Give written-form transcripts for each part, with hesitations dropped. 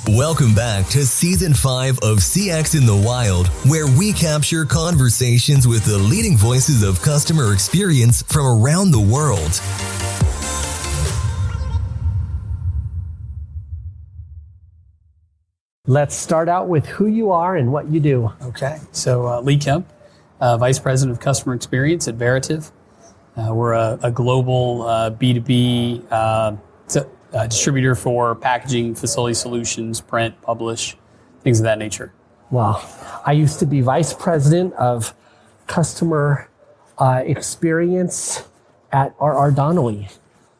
Welcome back to Season 5 of CX in the Wild, where we capture conversations with the leading voices of customer experience from around the world. Let's start out with who you are and what you do. Okay, so Lee Kemp, Vice President of Customer Experience at Veritiv. We're a global B2B distributor for packaging, facility solutions, print, publish, things of that nature. Well, I used to be Vice President of Customer Experience at R.R. Donnelly.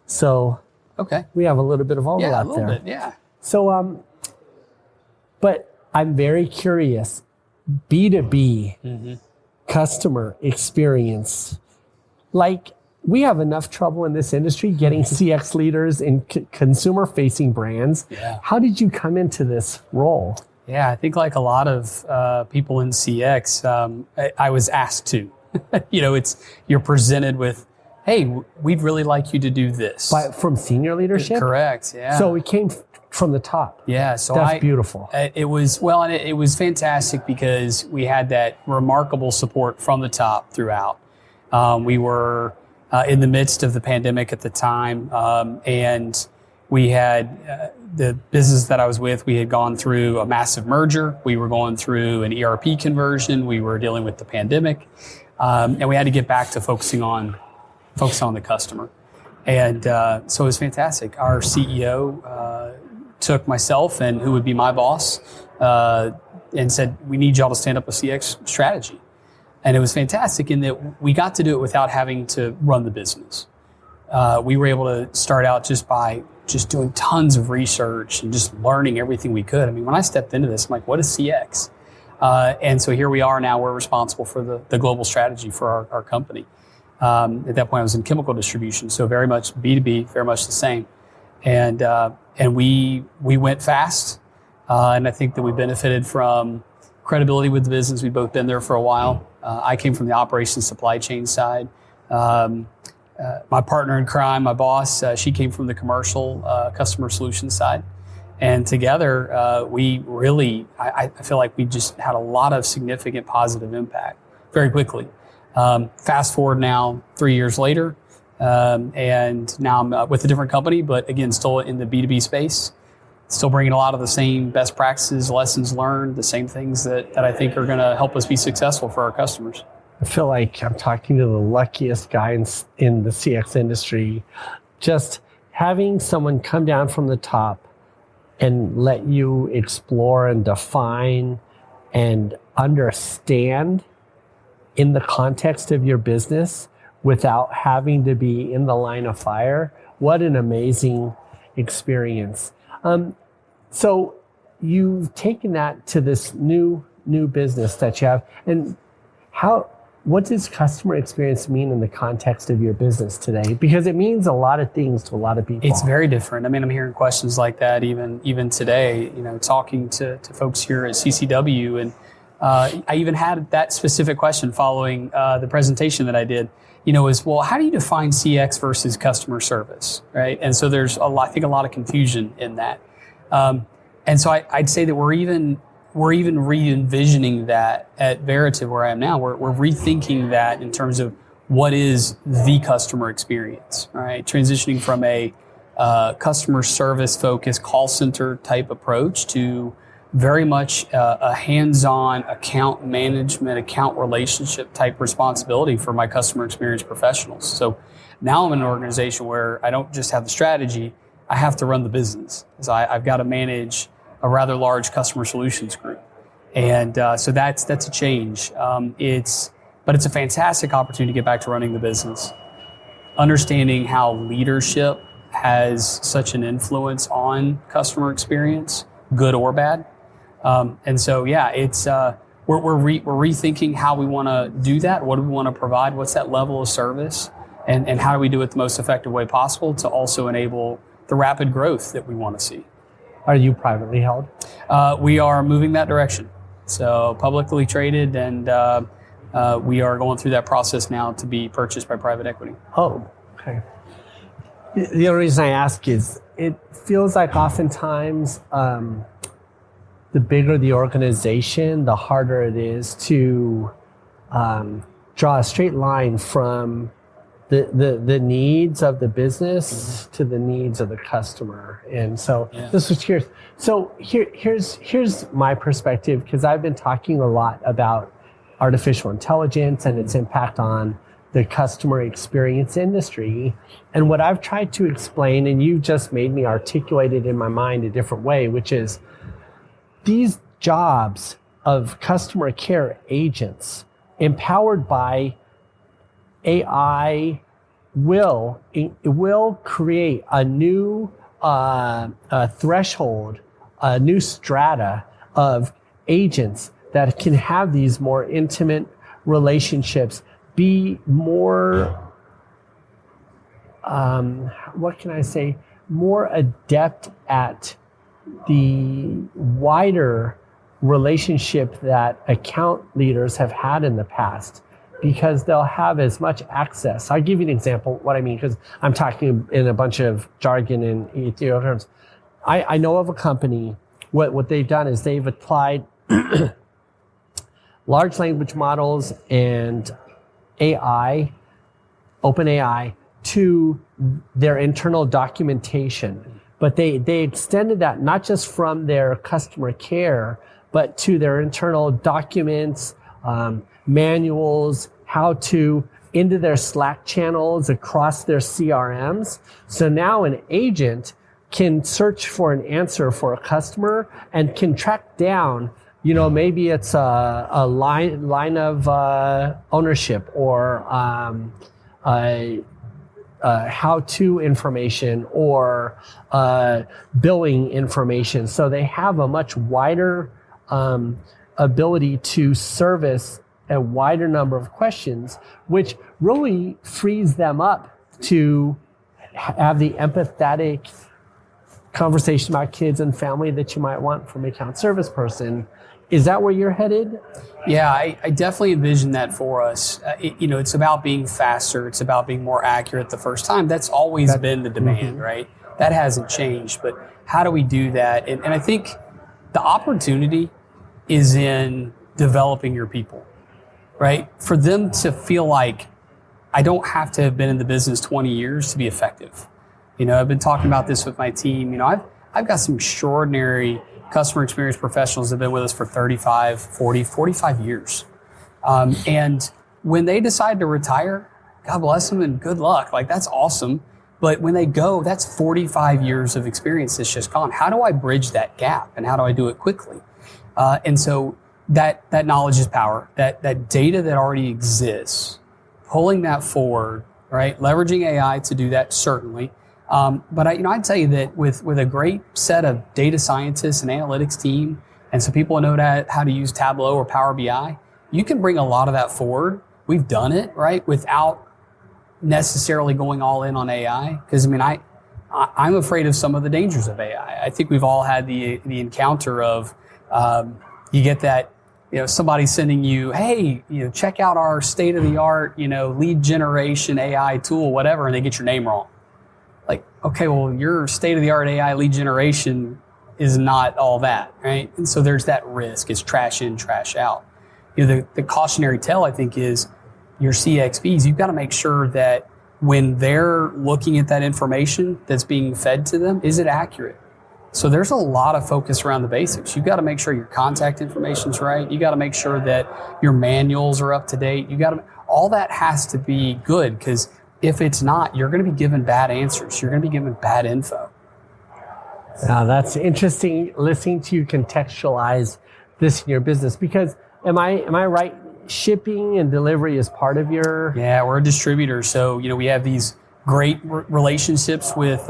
So okay, we have a little bit of overlap there. Yeah, a little bit, yeah. So, but I'm very curious, B2B, customer experience, like we have enough trouble in this industry getting CX leaders in consumer-facing brands. Yeah. How did you come into this role? Yeah, I think like a lot of people in CX, I was asked to. You're presented with, hey, we'd really like you to do this. From senior leadership? Correct, yeah. So it came from the top. Yeah, so that's beautiful. It was fantastic because we had that remarkable support from the top throughout. We were in the midst of the pandemic at the time, and we had the business that I was with. We had gone through a massive merger. We were going through an ERP conversion. We were dealing with the pandemic, and we had to get back to focusing on the customer. And so it was fantastic. Our CEO took myself and who would be my boss and said, "We need y'all to stand up a CX strategy." And it was fantastic in that we got to do it without having to run the business. We were able to start out just by doing tons of research and just learning everything we could. I mean, when I stepped into this, I'm like, what is CX? And so here we are now, we're responsible for the global strategy for our company. At that point, I was in chemical distribution, so very much B2B, very much the same. And we went fast, and I think that we benefited from credibility with the business. We'd both been there for a while. I came from the operations supply chain side. My partner in crime, my boss, she came from the commercial customer solutions side. And together, we really, I feel like we just had a lot of significant positive impact very quickly. Fast forward now 3 years later, and now I'm with a different company, but again, still in the B2B space. Still bringing a lot of the same best practices, lessons learned, the same things that I think are going to help us be successful for our customers. I feel like I'm talking to the luckiest guy in the CX industry. Just having someone come down from the top and let you explore and define and understand in the context of your business without having to be in the line of fire. What an amazing experience. So you've taken that to this new business that you have. And what does customer experience mean in the context of your business today? Because it means a lot of things to a lot of people. It's very different. I mean, I'm hearing questions like that even today, talking to folks here at CCW. And I even had that specific question following the presentation that I did, is, well, how do you define CX versus customer service, right? And so there's I think a lot of confusion in that. And so I'd say that we're even re-envisioning that at Veritiv, where I am now. We're rethinking that in terms of what is the customer experience, right? Transitioning from a customer service focused call center type approach to very much a hands-on account management, account relationship type responsibility for my customer experience professionals. So now I'm in an organization where I don't just have the strategy, I have to run the business. So I've got to manage a rather large customer solutions group. And so that's a change. But it's a fantastic opportunity to get back to running the business. Understanding how leadership has such an influence on customer experience, good or bad. And so, yeah, it's we're rethinking how we want to do that. What do we want to provide? What's that level of service? And how do we do it the most effective way possible to also enable the rapid growth that we want to see? Are you privately held? We are moving that direction. So publicly traded, and we are going through that process now to be purchased by private equity. Oh, okay. The only reason I ask is it feels like oftentimes the bigger the organization, the harder it is to draw a straight line from the needs of the business to the needs of the customer. And so this was curious. So here's my perspective, because I've been talking a lot about artificial intelligence and its impact on the customer experience industry. And what I've tried to explain, and you just made me articulate it in my mind a different way, which is these jobs of customer care agents empowered by AI will create a new threshold, a new strata of agents that can have these more intimate relationships, be more, more adept at the wider relationship that account leaders have had in the past, because they'll have as much access. I'll give you an example what I mean, because I'm talking in a bunch of jargon and ethereal terms. I know of a company, what they've done is they've applied large language models and AI, OpenAI, to their internal documentation. But they extended that not just from their customer care, but to their internal documents, manuals, how to, into their Slack channels, across their CRMs. So now an agent can search for an answer for a customer and can track down, maybe it's a line of ownership or how-to information or billing information. So they have a much wider ability to service a wider number of questions, which really frees them up to have the empathetic conversation about kids and family that you might want from an account service person. Is that where you're headed? Yeah, I definitely envision that for us. It's about being faster. It's about being more accurate the first time. That's always been the demand, right? That hasn't changed. But how do we do that? And I think the opportunity is in developing your people, right? For them to feel like, I don't have to have been in the business 20 years to be effective. I've been talking about this with my team. I've got some extraordinary customer experience professionals that have been with us for 35, 40, 45 years. And when they decide to retire, God bless them and good luck. Like, that's awesome. But when they go, that's 45 years of experience that's just gone. How do I bridge that gap, and how do I do it quickly? And so that knowledge is power. That data that already exists, pulling that forward, right? Leveraging AI to do that, certainly. But I'd tell you that with a great set of data scientists and analytics team, and some people know how to use Tableau or Power BI, you can bring a lot of that forward. We've done it, right, without necessarily going all in on AI. Because I'm afraid of some of the dangers of AI. I think we've all had the encounter of you get that, somebody sending you, hey, check out our state of the art, lead generation AI tool, whatever, and they get your name wrong. Like, okay, well, your state-of-the-art AI lead generation is not all that, right? And so there's that risk. It's trash in, trash out. The cautionary tale, I think, is your CXPs. You've got to make sure that when they're looking at that information that's being fed to them, is it accurate? So there's a lot of focus around the basics. You've got to make sure your contact information's right. You got to make sure that your manuals are up to date. All that has to be good, because if it's not, you're going to be given bad answers. You're going to be given bad info. Now, that's interesting listening to you contextualize this in your business, because am I right? Shipping and delivery is part of your... Yeah, we're a distributor. So, we have these great relationships with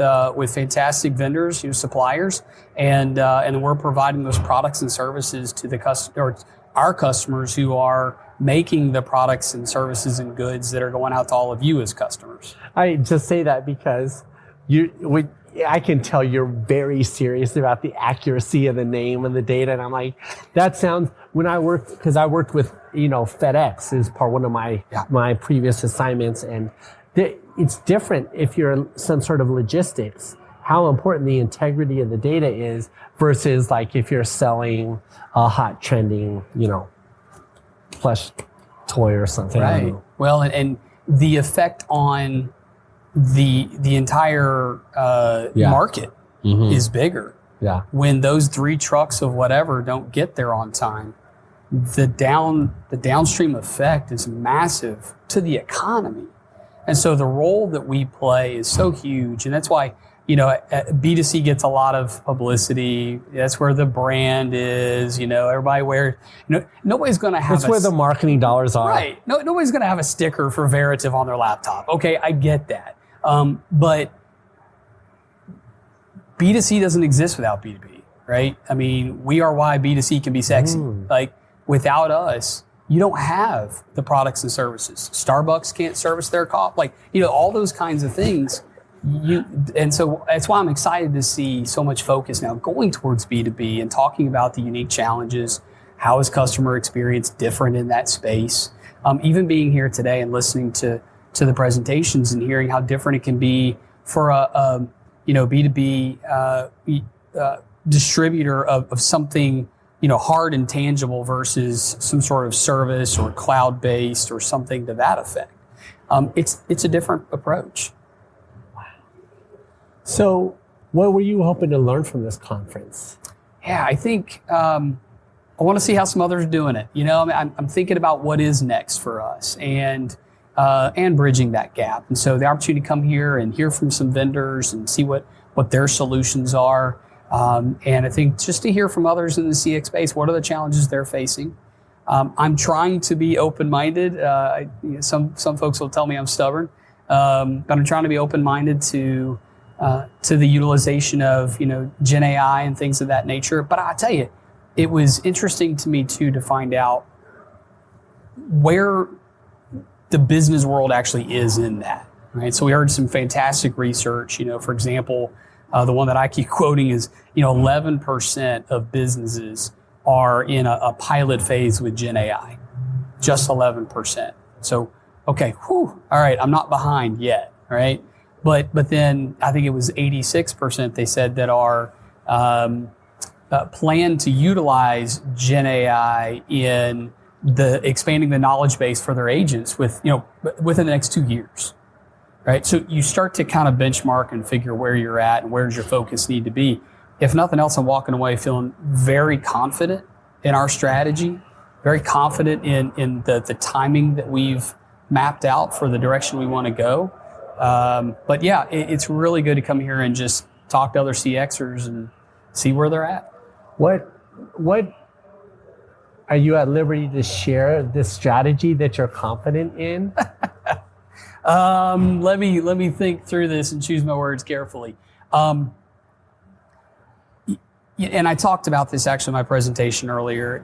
fantastic vendors, suppliers, and we're providing those products and services to our customers who are making the products and services and goods that are going out to all of you as customers. I just say that because I can tell you're very serious about the accuracy of the name and the data. And I'm like, that sounds, because I worked with, FedEx is one of my previous assignments. And it's different if you're some sort of logistics. how important the integrity of the data is versus like if you're selling a hot trending, plush toy or something. Right. Well, and the effect on the entire market is bigger. Yeah. When those 3 trucks of whatever don't get there on time, the downstream effect is massive to the economy. And so the role that we play is so huge. And that's why, B2C gets a lot of publicity. That's where the brand is, everybody wears, nobody's going to have That's where the marketing dollars are. Right. No, nobody's going to have a sticker for Veritiv on their laptop. Okay, I get that. But B2C doesn't exist without B2B, right? I mean, we are why B2C can be sexy. Like, without us, you don't have the products and services. Starbucks can't service their coffee. Like, all those kinds of things. And so that's why I'm excited to see so much focus now going towards B2B and talking about the unique challenges. How is customer experience different in that space? Even being here today and listening to the presentations and hearing how different it can be for a B2B distributor of something, hard and tangible versus some sort of service or cloud-based or something to that effect. It's a different approach. So what were you hoping to learn from this conference? Yeah, I think I want to see how some others are doing it. I'm thinking about what is next for us and bridging that gap. And so the opportunity to come here and hear from some vendors and see what their solutions are. And I think just to hear from others in the CX space, what are the challenges they're facing? I'm trying to be open-minded. Some folks will tell me I'm stubborn, but I'm trying to be open-minded to the utilization of Gen AI and things of that nature. But I tell you, it was interesting to me too to find out where the business world actually is in that. Right. So we heard some fantastic research. For example, the one that I keep quoting is 11% of businesses are in a pilot phase with Gen AI. Just 11%. So okay, all right, I'm not behind yet. Right. But then I think it was 86% they said that are plan to utilize Gen AI in expanding the knowledge base for their agents within the next 2 years, right? So you start to kind of benchmark and figure where you're at and where does your focus need to be. If nothing else, I'm walking away feeling very confident in our strategy, very confident in the timing that we've mapped out for the direction we want to go. But yeah, it's really good to come here and just talk to other CXers and see where they're at. What are you at liberty to share this strategy that you're confident in? Let me think through this and choose my words carefully. And I talked about this actually in my presentation earlier.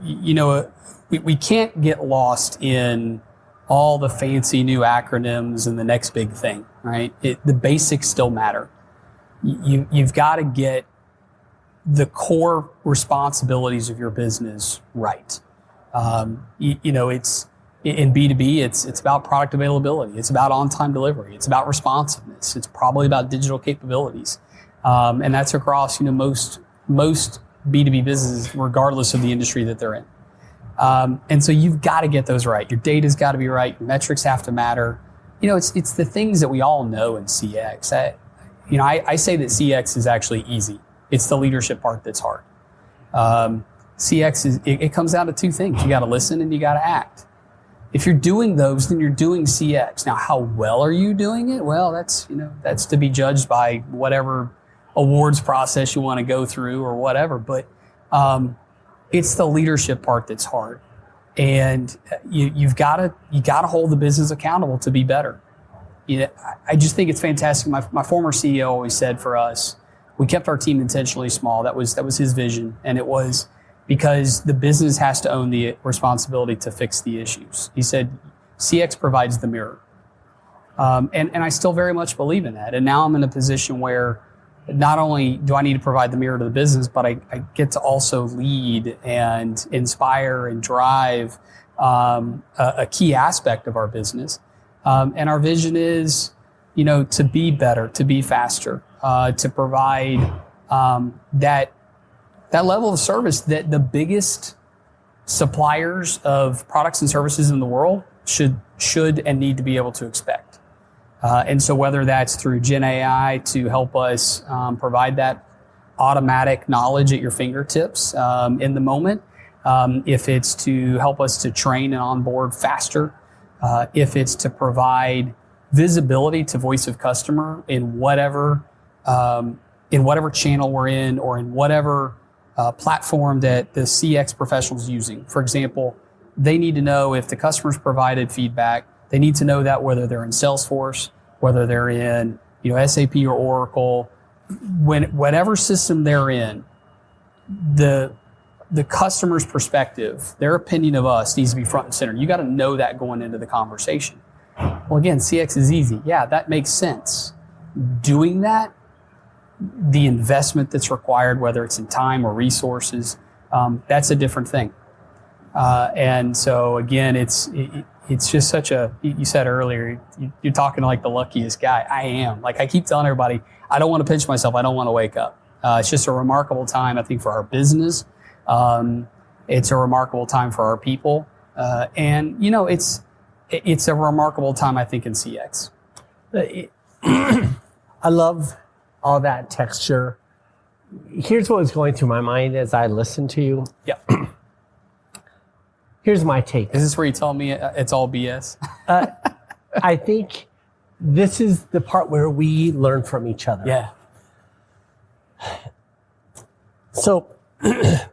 We can't get lost in all the fancy new acronyms and the next big thing, right? The basics still matter. You've got to get the core responsibilities of your business right. It's in B2B, it's about product availability. It's about on-time delivery. It's about responsiveness. It's probably about digital capabilities. And that's across, most B2B businesses, regardless of the industry that they're in. And so you've got to get those right. Your data's got to be right. Your metrics have to matter. It's the things that we all know in CX. I say that CX is actually easy. It's the leadership part that's hard. CX it comes down to 2 things. You got to listen and you got to act. If you're doing those, then you're doing CX. Now, how well are you doing it? Well, that's to be judged by whatever awards process you want to go through or whatever. But it's the leadership part that's hard, and you've got to hold the business accountable to be better. I just think it's fantastic. My former CEO always said for us, we kept our team intentionally small. That was his vision, and it was because the business has to own the responsibility to fix the issues. He said, CX provides the mirror. And I still very much believe in that. And now I'm in a position where not only do I need to provide the mirror to the business, but I get to also lead and inspire and drive a key aspect of our business. And our vision is, to be better, to be faster. to provide that level of service that the biggest suppliers of products and services in the world should and need to be able to expect. And so whether that's through Gen AI to help us provide that automatic knowledge at your fingertips in the moment, if it's to help us to train and onboard faster, if it's to provide visibility to voice of customer in whatever channel we're in or in whatever platform that the CX professional is using. For example, they need to know if the customer's provided feedback. They need to know that whether they're in Salesforce, whether they're in SAP or Oracle, whatever system they're in, the customer's perspective, their opinion of us needs to be front and center. You got to know that going into the conversation. Well, again, CX is easy. Yeah, that makes sense. Doing that, the investment that's required, whether it's in time or resources, that's a different thing. And so again, it's just such a, you said earlier, you're talking like the luckiest guy. I am. Like I keep telling everybody, I don't want to pinch myself. I don't want to wake up. It's just a remarkable time, I think, for our business. It's a remarkable time for our people. And it's a remarkable time, I think, in CX. I love all that texture. Here's what was going through my mind as I listened to you. Yeah. Here's my take. Is this where you tell me it's all BS? I think this is the part where we learn from each other. Yeah. So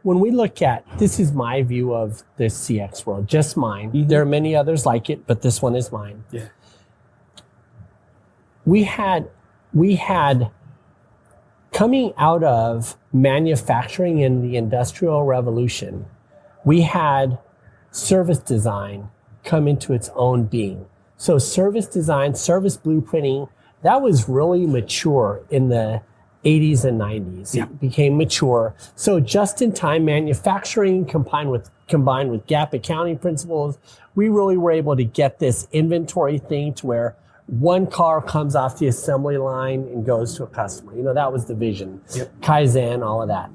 when we look at, this is my view of the CX world, just mine. Mm-hmm. There are many others like it, but this one is mine. Yeah. We had coming out of manufacturing in the Industrial Revolution, we had service design come into its own being. So service design, service blueprinting, that was really mature in the 80s and 90s. Yeah. It became mature. So just-in-time manufacturing combined with gap accounting principles, we really were able to get this inventory thing to where one car comes off the assembly line and goes to a customer. That was the vision. Yep. Kaizen, all of that.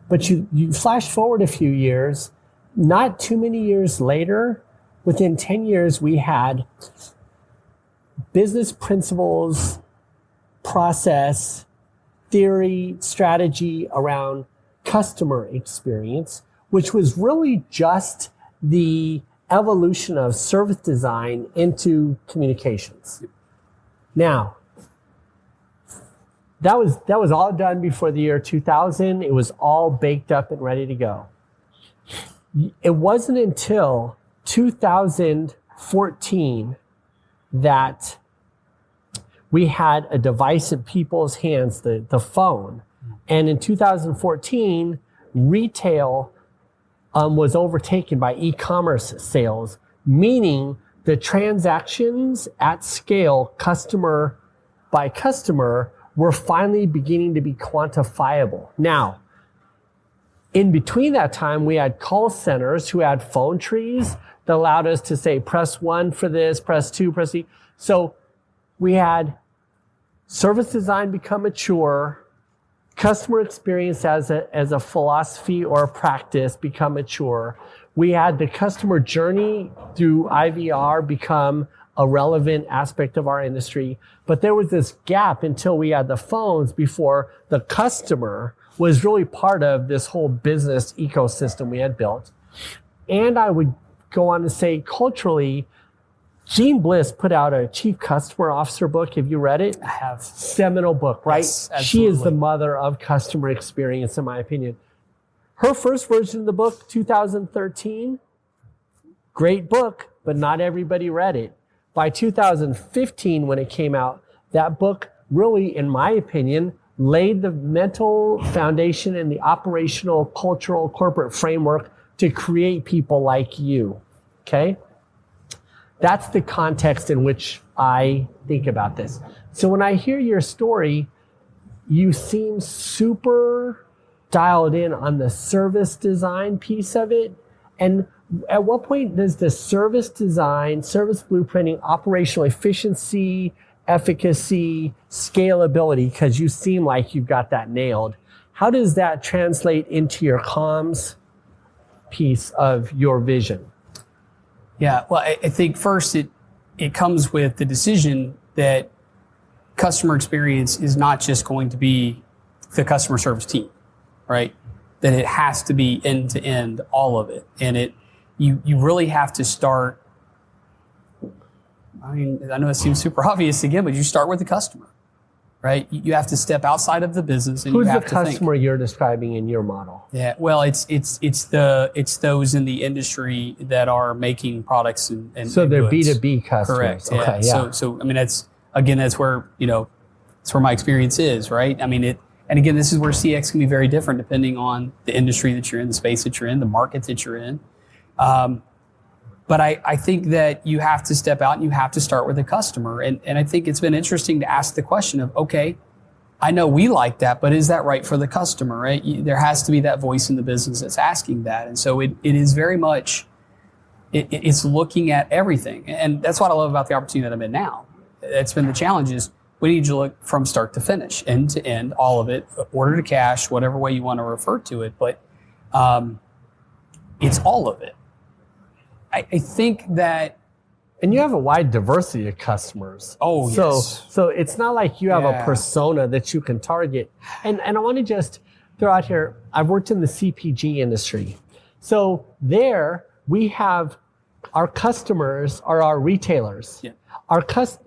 But you flash forward a few years, not too many years later, within 10 years, we had business principles, process, theory, strategy around customer experience, which was really just the evolution of service design into communications. Now, that was all done before the year 2000. It was all baked up and ready to go. It wasn't until 2014 that we had a device in people's hands, the phone. And in 2014, retail was overtaken by e-commerce sales, meaning the transactions at scale, customer by customer, were finally beginning to be quantifiable. Now, in between that time, we had call centers who had phone trees that allowed us to say, press 1 for this, press 2, press 3. So we had service design become mature, customer experience as a philosophy or a practice become mature. We had the customer journey through IVR become a relevant aspect of our industry. But there was this gap until we had the phones before the customer was really part of this whole business ecosystem we had built. And I would go on to say culturally, Jean Bliss put out a Chief Customer Officer book. Have you read it? I have. Seminal book, right? Yes, she is the mother of customer experience, in my opinion. Her first version of the book, 2013, great book, but not everybody read it. By 2015, when it came out, that book really, in my opinion, laid the mental foundation and the operational, cultural, corporate framework to create people like you, okay? That's the context in which I think about this. So when I hear your story, you seem super dialed in on the service design piece of it. And at what point does the service design, service blueprinting, operational efficiency, efficacy, scalability, because you seem like you've got that nailed. How does that translate into your comms piece of your vision? Yeah, well, I think first it comes with the decision that customer experience is not just going to be the customer service team, right? That it has to be end to end, all of it. And you really have to start, I mean, I know it seems super obvious again, but you start with the customer, right? You have to step outside of the business and Who's you have the to think. customer you're describing in your model? Yeah, well, it's those in the industry that are making products and So they're goods. B2B customers. Correct. Yeah. Okay, yeah. So I mean that's where that's where my experience is, right? I mean and again, this is where CX can be very different depending on the industry that you're in, the space that you're in, the market that you're in. But I think that you have to step out and you have to start with the customer. And I think it's been interesting to ask the question of, okay, I know we like that, but is that right for the customer, right? There has to be that voice in the business that's asking that. And so it is very much, it's looking at everything. And that's what I love about the opportunity that I'm in now. It's been the challenge is we need to look from start to finish, end to end, all of it, order to cash, whatever way you want to refer to it. But it's all of it. I think that. And you have a wide diversity of customers. Oh, yes. So it's not like you have a persona that you can target. And I want to just throw out here, I've worked in the CPG industry. So there we have our customers are our retailers. Yeah.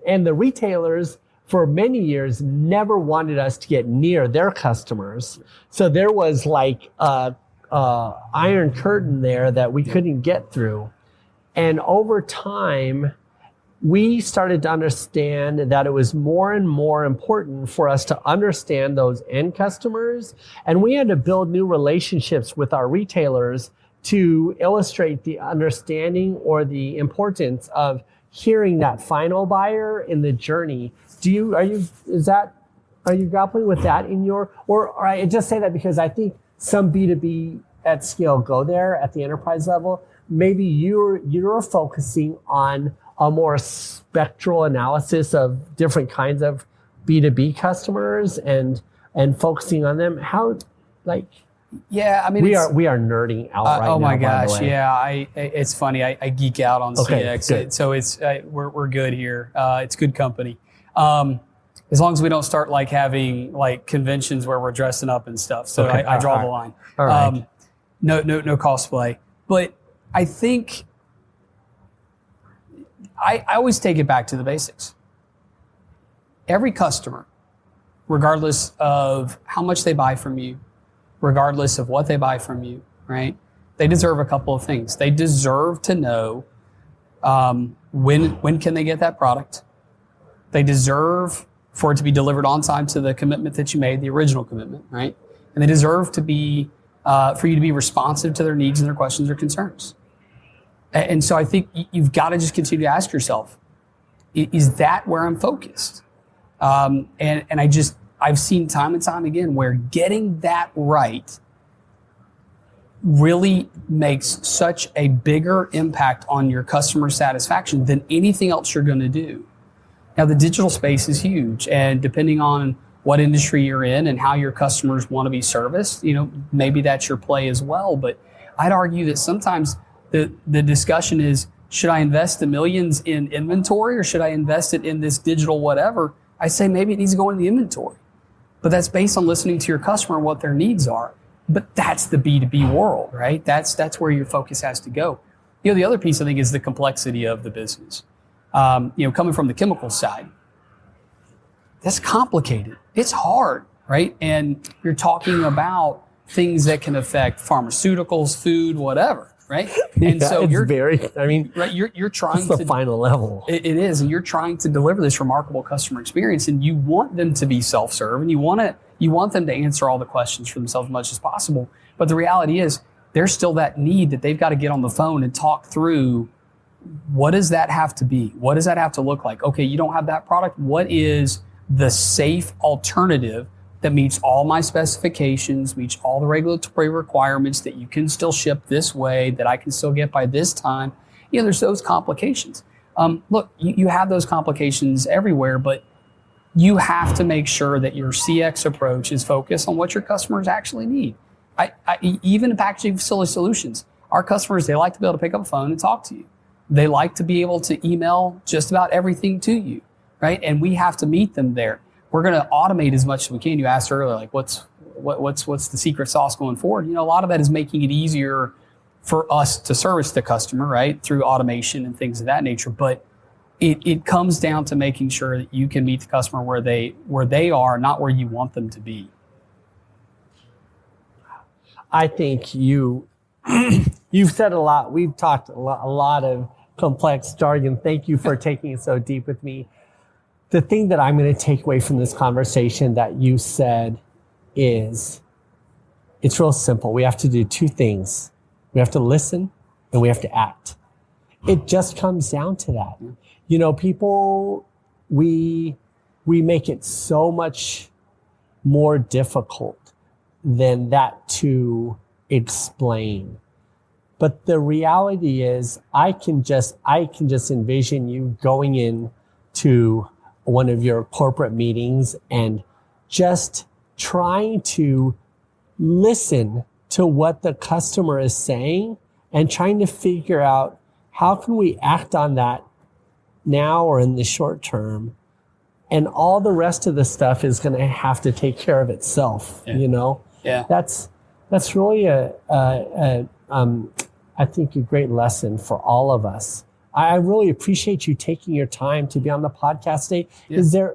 And the retailers for many years never wanted us to get near their customers. So there was like a iron curtain there that we couldn't get through. And over time, we started to understand that it was more and more important for us to understand those end customers. And we had to build new relationships with our retailers to illustrate the understanding or the importance of hearing that final buyer in the journey. Are you grappling with that in your, or I just say that because I think some B2B at scale go there at the enterprise level. Maybe you're focusing on a more spectral analysis of different kinds of B2B customers and focusing on them. How, like, yeah, I mean, we are nerding out right now. Oh my gosh, by the way. Yeah, it's funny. I geek out on CX, good. So it's we're good here. It's good company. As long as we don't start like having like conventions where we're dressing up and stuff. So I draw the line. All right. No cosplay, but I think I always take it back to the basics. Every customer, regardless of how much they buy from you, regardless of what they buy from you, right? They deserve a couple of things. They deserve to know when can they get that product. They deserve for it to be delivered on time to the commitment that you made, the original commitment, right? And they deserve to be for you to be responsive to their needs and their questions or concerns. And so I think you've got to just continue to ask yourself, is that where I'm focused? And I've seen time and time again where getting that right really makes such a bigger impact on your customer satisfaction than anything else you're going to do. Now, the digital space is huge, and depending on what industry you're in and how your customers want to be serviced, maybe that's your play as well. But I'd argue that sometimes the discussion is, should I invest the millions in inventory or should I invest it in this digital whatever? I say maybe it needs to go in the inventory. But that's based on listening to your customer and what their needs are. But that's the B2B world, right? That's where your focus has to go. The other piece I think is the complexity of the business. Coming from the chemical side, that's complicated. It's hard, right? And you're talking about things that can affect pharmaceuticals, food, whatever, right? And so it's right, you're trying to the final level. It is, and you're trying to deliver this remarkable customer experience, and you want them to be self-serve, and you want them to answer all the questions for themselves as much as possible. But the reality is, there's still that need that they've got to get on the phone and talk through. What does that have to be? What does that have to look like? Okay, you don't have that product. What is the safe alternative that meets all my specifications, meets all the regulatory requirements, that you can still ship this way, that I can still get by this time? There's those complications. Look, you have those complications everywhere, but you have to make sure that your CX approach is focused on what your customers actually need. Even in packaging facility solutions, our customers, they like to be able to pick up a phone and talk to you. They like to be able to email just about everything to you, right? And we have to meet them there. We're going to automate as much as we can. You asked earlier, like what's the secret sauce going forward? A lot of that is making it easier for us to service the customer, right? Through automation and things of that nature. But it comes down to making sure that you can meet the customer where they are, not where you want them to be. I think you've said a lot. We've talked a lot of complex jargon. Thank you for taking it so deep with me. The thing that I'm going to take away from this conversation that you said is it's real simple. We have to do two things. We have to listen and we have to act. It just comes down to that. People, we make it so much more difficult than that to explain. But the reality is I can just envision you going in to one of your corporate meetings and just trying to listen to what the customer is saying and trying to figure out how can we act on that now or in the short term. And all the rest of the stuff is going to have to take care of itself, Yeah. That's really I think a great lesson for all of us. I really appreciate you taking your time to be on the podcast today. Yeah.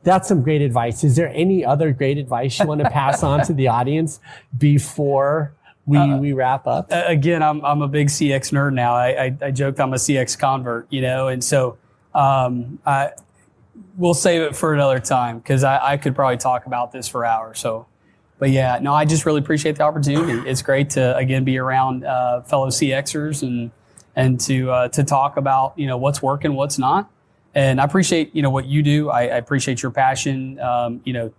That's some great advice. Is there any other great advice you want to pass on to the audience before we wrap up? Again, I'm a big CX nerd now. I joked I'm a CX convert, and so we'll save it for another time because I could probably talk about this for hours. So, but yeah, no, I just really appreciate the opportunity. It's great to again be around fellow CXers and to talk about what's working, what's not. And I appreciate what you do. I appreciate your passion.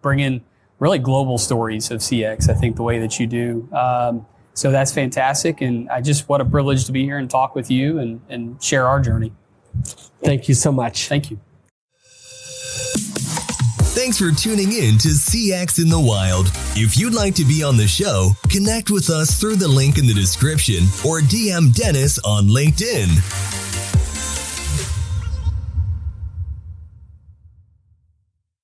Bringing really global stories of CX. I think the way that you do. So that's fantastic. And what a privilege to be here and talk with you and share our journey. Thank you so much. Thank you. Thanks for tuning in to CX in the Wild. If you'd like to be on the show, connect with us through the link in the description or DM Dennis on LinkedIn.